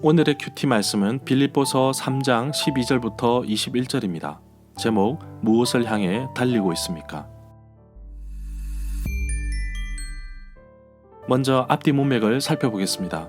오늘의 큐티 말씀은 빌립보서 3장 12절부터 21절입니다. 제목, 무엇을 향해 달리고 있습니까? 먼저 앞뒤 문맥을 살펴보겠습니다.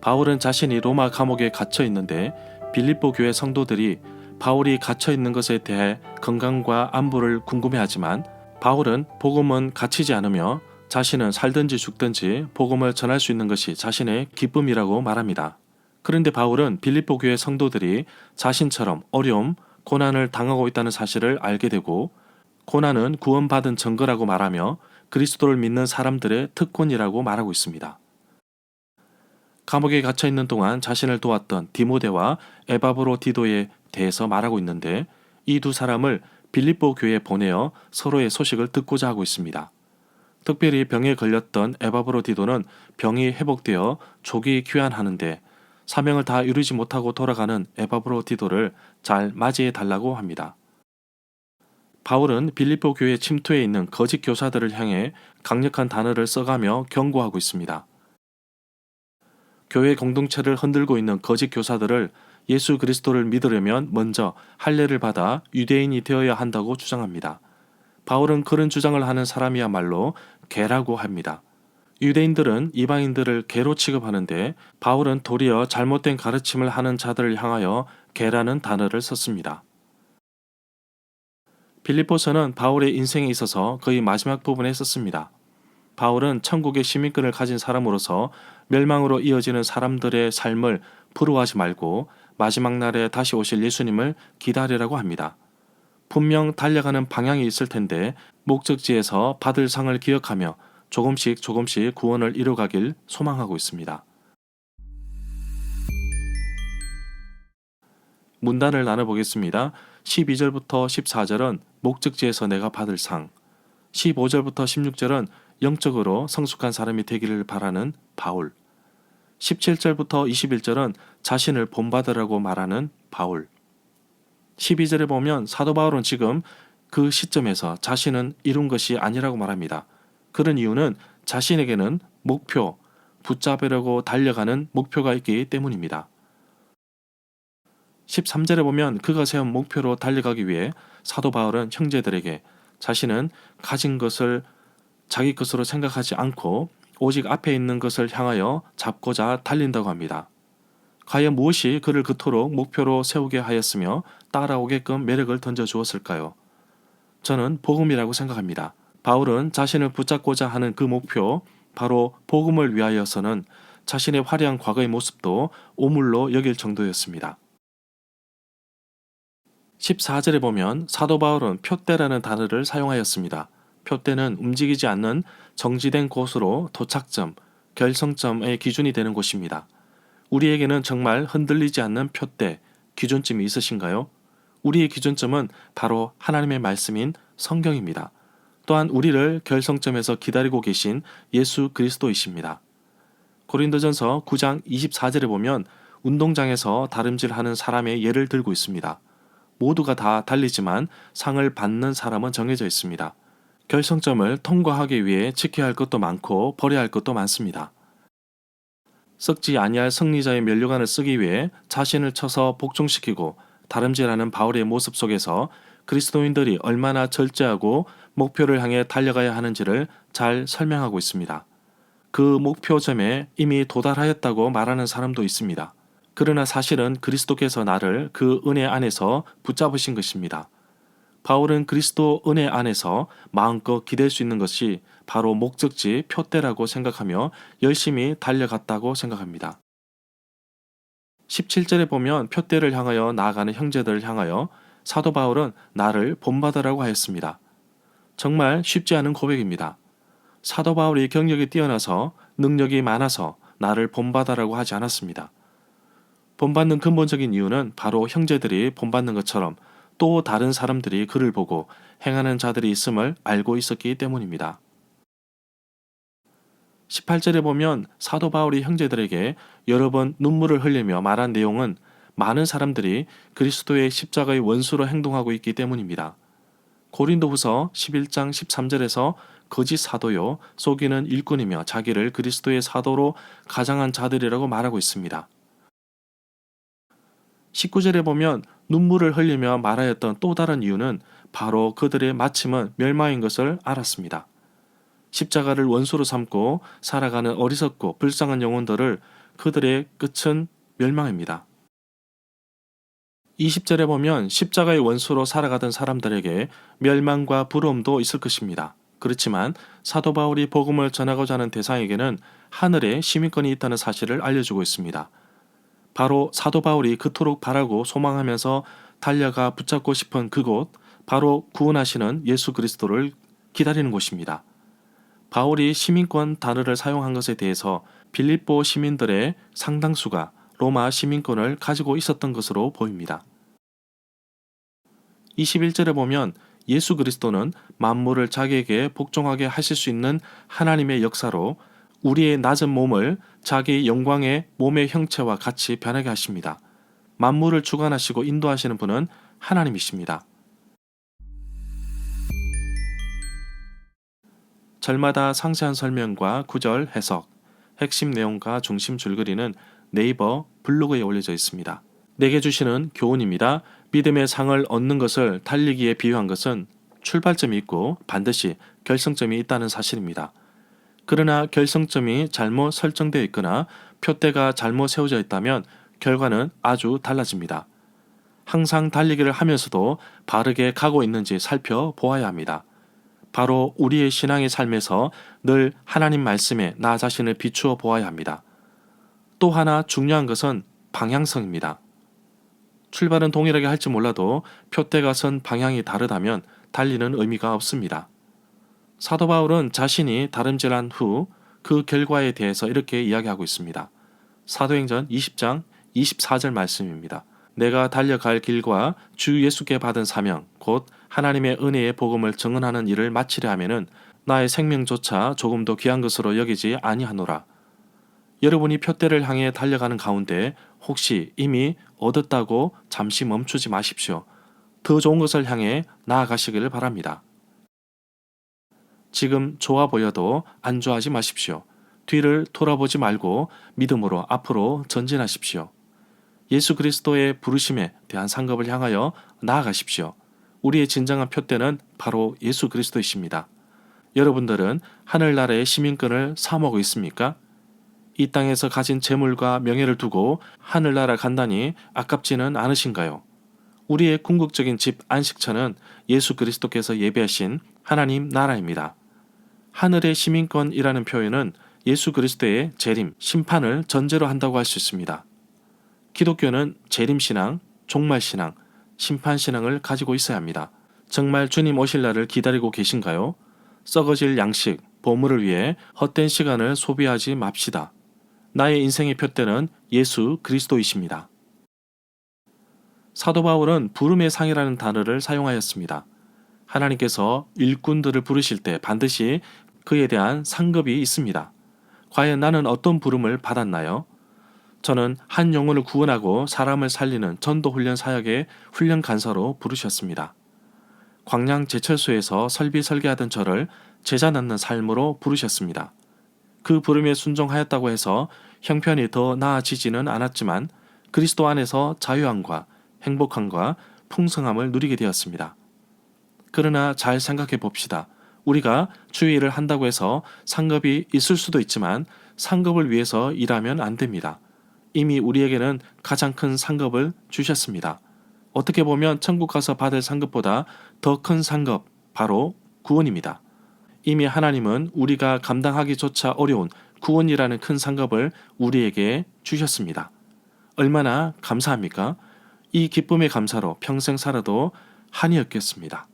바울은 자신이 로마 감옥에 갇혀 있는데 빌립보 교회 성도들이 바울이 갇혀 있는 것에 대해 건강과 안부를 궁금해하지만 바울은 복음은 갇히지 않으며 자신은 살든지 죽든지 복음을 전할 수 있는 것이 자신의 기쁨이라고 말합니다. 그런데 바울은 빌립보 교회 성도들이 자신처럼 어려움, 고난을 당하고 있다는 사실을 알게 되고 고난은 구원받은 증거라고 말하며 그리스도를 믿는 사람들의 특권이라고 말하고 있습니다. 감옥에 갇혀 있는 동안 자신을 도왔던 디모데와 에바브로디도에 대해서 말하고 있는데 이 두 사람을 빌립보 교회에 보내어 서로의 소식을 듣고자 하고 있습니다. 특별히 병에 걸렸던 에바브로디도는 병이 회복되어 조기 귀환하는데 사명을 다 이루지 못하고 돌아가는 에바브로디도를 잘 맞이해 달라고 합니다. 바울은 빌립보 교회 침투해 있는 거짓 교사들을 향해 강력한 단어를 써가며 경고하고 있습니다. 교회 공동체를 흔들고 있는 거짓 교사들을 예수 그리스도를 믿으려면 먼저 할례를 받아 유대인이 되어야 한다고 주장합니다. 바울은 그런 주장을 하는 사람이야말로 개라고 합니다. 유대인들은 이방인들을 개로 취급하는데 바울은 도리어 잘못된 가르침을 하는 자들을 향하여 개라는 단어를 썼습니다. 빌립보서는 바울의 인생에 있어서 거의 마지막 부분에 썼습니다. 바울은 천국의 시민권을 가진 사람으로서 멸망으로 이어지는 사람들의 삶을 부러워하지 말고 마지막 날에 다시 오실 예수님을 기다리라고 합니다. 분명 달려가는 방향이 있을 텐데 목적지에서 받을 상을 기억하며 조금씩 구원을 이뤄가길 소망하고 있습니다. 문단을 나눠보겠습니다. 12절부터 14절은 목적지에서 내가 받을 상, 15절부터 16절은 영적으로 성숙한 사람이 되기를 바라는 바울, 17절부터 21절은 자신을 본받으라고 말하는 바울, 12절에 보면 사도 바울은 지금 그 시점에서 자신은 이룬 것이 아니라고 말합니다. 그런 이유는 자신에게는 목표, 붙잡으려고 달려가는 목표가 있기 때문입니다. 13절에 보면 그가 세운 목표로 달려가기 위해 사도 바울은 형제들에게 자신은 가진 것을 자기 것으로 생각하지 않고 오직 앞에 있는 것을 향하여 잡고자 달린다고 합니다. 과연 무엇이 그를 그토록 목표로 세우게 하였으며 따라오게끔 매력을 던져주었을까요? 저는 복음이라고 생각합니다. 바울은 자신을 붙잡고자 하는 그 목표, 바로 복음을 위하여서는 자신의 화려한 과거의 모습도 오물로 여길 정도였습니다. 14절에 보면 사도 바울은 표대라는 단어를 사용하였습니다. 표대는 움직이지 않는 정지된 곳으로 도착점, 결성점의 기준이 되는 곳입니다. 우리에게는 정말 흔들리지 않는 표대, 기준점이 있으신가요? 우리의 기준점은 바로 하나님의 말씀인 성경입니다. 또한 우리를 결성점에서 기다리고 계신 예수 그리스도이십니다. 고린도전서 9장 24절에 보면 운동장에서 다름질하는 사람의 예를 들고 있습니다. 모두가 다 달리지만 상을 받는 사람은 정해져 있습니다. 결성점을 통과하기 위해 지켜야 할 것도 많고 버려야 할 것도 많습니다. 썩지 아니할 승리자의 면류관을 쓰기 위해 자신을 쳐서 복종시키고 다름질하는 바울의 모습 속에서 그리스도인들이 얼마나 절제하고 목표를 향해 달려가야 하는지를 잘 설명하고 있습니다. 그 목표점에 이미 도달하였다고 말하는 사람도 있습니다. 그러나 사실은 그리스도께서 나를 그 은혜 안에서 붙잡으신 것입니다. 바울은 그리스도 은혜 안에서 마음껏 기댈 수 있는 것이 바로 목적지 표대라고 생각하며 열심히 달려갔다고 생각합니다. 17절에 보면 표대를 향하여 나아가는 형제들을 향하여 사도 바울은 나를 본받으라고 하였습니다. 정말 쉽지 않은 고백입니다. 사도 바울이 경력이 뛰어나서 능력이 많아서 나를 본받으라고 하지 않았습니다. 본받는 근본적인 이유는 바로 형제들이 본받는 것처럼 또 다른 사람들이 그를 보고 행하는 자들이 있음을 알고 있었기 때문입니다. 18절에 보면 사도 바울이 형제들에게 여러 번 눈물을 흘리며 말한 내용은 많은 사람들이 그리스도의 십자가의 원수로 행동하고 있기 때문입니다. 고린도후서 11장 13절에서 거짓 사도요 속이는 일꾼이며 자기를 그리스도의 사도로 가장한 자들이라고 말하고 있습니다. 19절에 보면 눈물을 흘리며 말하였던 또 다른 이유는 바로 그들의 마침은 멸망인 것을 알았습니다. 십자가를 원수로 삼고 살아가는 어리석고 불쌍한 영혼들을 그들의 끝은 멸망입니다. 20절에 보면 십자가의 원수로 살아가던 사람들에게 멸망과 부러움도 있을 것입니다. 그렇지만 사도 바울이 복음을 전하고자 하는 대상에게는 하늘에 시민권이 있다는 사실을 알려주고 있습니다. 바로 사도 바울이 그토록 바라고 소망하면서 달려가 붙잡고 싶은 그곳, 바로 구원하시는 예수 그리스도를 기다리는 곳입니다. 바울이 시민권 단어를 사용한 것에 대해서 빌립보 시민들의 상당수가 로마 시민권을 가지고 있었던 것으로 보입니다. 21절에 보면 예수 그리스도는 만물을 자기에게 복종하게 하실 수 있는 하나님의 역사로 우리의 낮은 몸을 자기 영광의 몸의 형체와 같이 변하게 하십니다. 만물을 주관하시고 인도하시는 분은 하나님이십니다. 절마다 상세한 설명과 구절 해석, 핵심 내용과 중심 줄거리는 네이버 블로그에 올려져 있습니다. 내게 주시는 교훈입니다. 믿음의 상을 얻는 것을 달리기에 비유한 것은 출발점이 있고 반드시 결승점이 있다는 사실입니다. 그러나 결승점이 잘못 설정되어 있거나 표대가 잘못 세워져 있다면 결과는 아주 달라집니다. 항상 달리기를 하면서도 바르게 가고 있는지 살펴보아야 합니다. 바로 우리의 신앙의 삶에서 늘 하나님 말씀에 나 자신을 비추어 보아야 합니다. 또 하나 중요한 것은 방향성입니다. 출발은 동일하게 할지 몰라도 표대가 선 방향이 다르다면 달리는 의미가 없습니다. 사도 바울은 자신이 다름질한 후 그 결과에 대해서 이렇게 이야기하고 있습니다. 사도행전 20장 24절 말씀입니다. 내가 달려갈 길과 주 예수께 받은 사명 곧 하나님의 은혜의 복음을 증언하는 일을 마치려 하면은 나의 생명조차 조금도 귀한 것으로 여기지 아니하노라. 여러분이 표대를 향해 달려가는 가운데 혹시 이미 얻었다고 잠시 멈추지 마십시오. 더 좋은 것을 향해 나아가시기를 바랍니다. 지금 좋아 보여도 안주하지 마십시오. 뒤를 돌아보지 말고 믿음으로 앞으로 전진하십시오. 예수 그리스도의 부르심에 대한 상급을 향하여 나아가십시오. 우리의 진정한 표대는 바로 예수 그리스도이십니다. 여러분들은 하늘나라의 시민권을 사모하고 있습니까? 이 땅에서 가진 재물과 명예를 두고 하늘나라 간다니 아깝지는 않으신가요? 우리의 궁극적인 집 안식처는 예수 그리스도께서 예비하신 하나님 나라입니다. 하늘의 시민권이라는 표현은 예수 그리스도의 재림, 심판을 전제로 한다고 할 수 있습니다. 기독교는 재림신앙, 종말신앙, 심판신앙을 가지고 있어야 합니다. 정말 주님 오실 날을 기다리고 계신가요? 썩어질 양식, 보물을 위해 헛된 시간을 소비하지 맙시다. 나의 인생의 표대는 예수 그리스도이십니다. 사도 바울은 부름의 상이라는 단어를 사용하였습니다. 하나님께서 일꾼들을 부르실 때 반드시 그에 대한 상급이 있습니다. 과연 나는 어떤 부름을 받았나요? 저는 한 영혼을 구원하고 사람을 살리는 전도훈련 사역의 훈련 간사로 부르셨습니다. 광양 제철소에서 설비 설계하던 저를 제자 낳는 삶으로 부르셨습니다. 그 부름에 순종하였다고 해서 형편이 더 나아지지는 않았지만 그리스도 안에서 자유함과 행복함과 풍성함을 누리게 되었습니다. 그러나 잘 생각해 봅시다. 우리가 주의 일을 한다고 해서 상급이 있을 수도 있지만 상급을 위해서 일하면 안 됩니다. 이미 우리에게는 가장 큰 상급을 주셨습니다. 어떻게 보면 천국 가서 받을 상급보다 더 큰 상급, 바로 구원입니다. 이미 하나님은 우리가 감당하기조차 어려운 구원이라는 큰 상급을 우리에게 주셨습니다. 얼마나 감사합니까? 이 기쁨의 감사로 평생 살아도 한이 없겠습니다.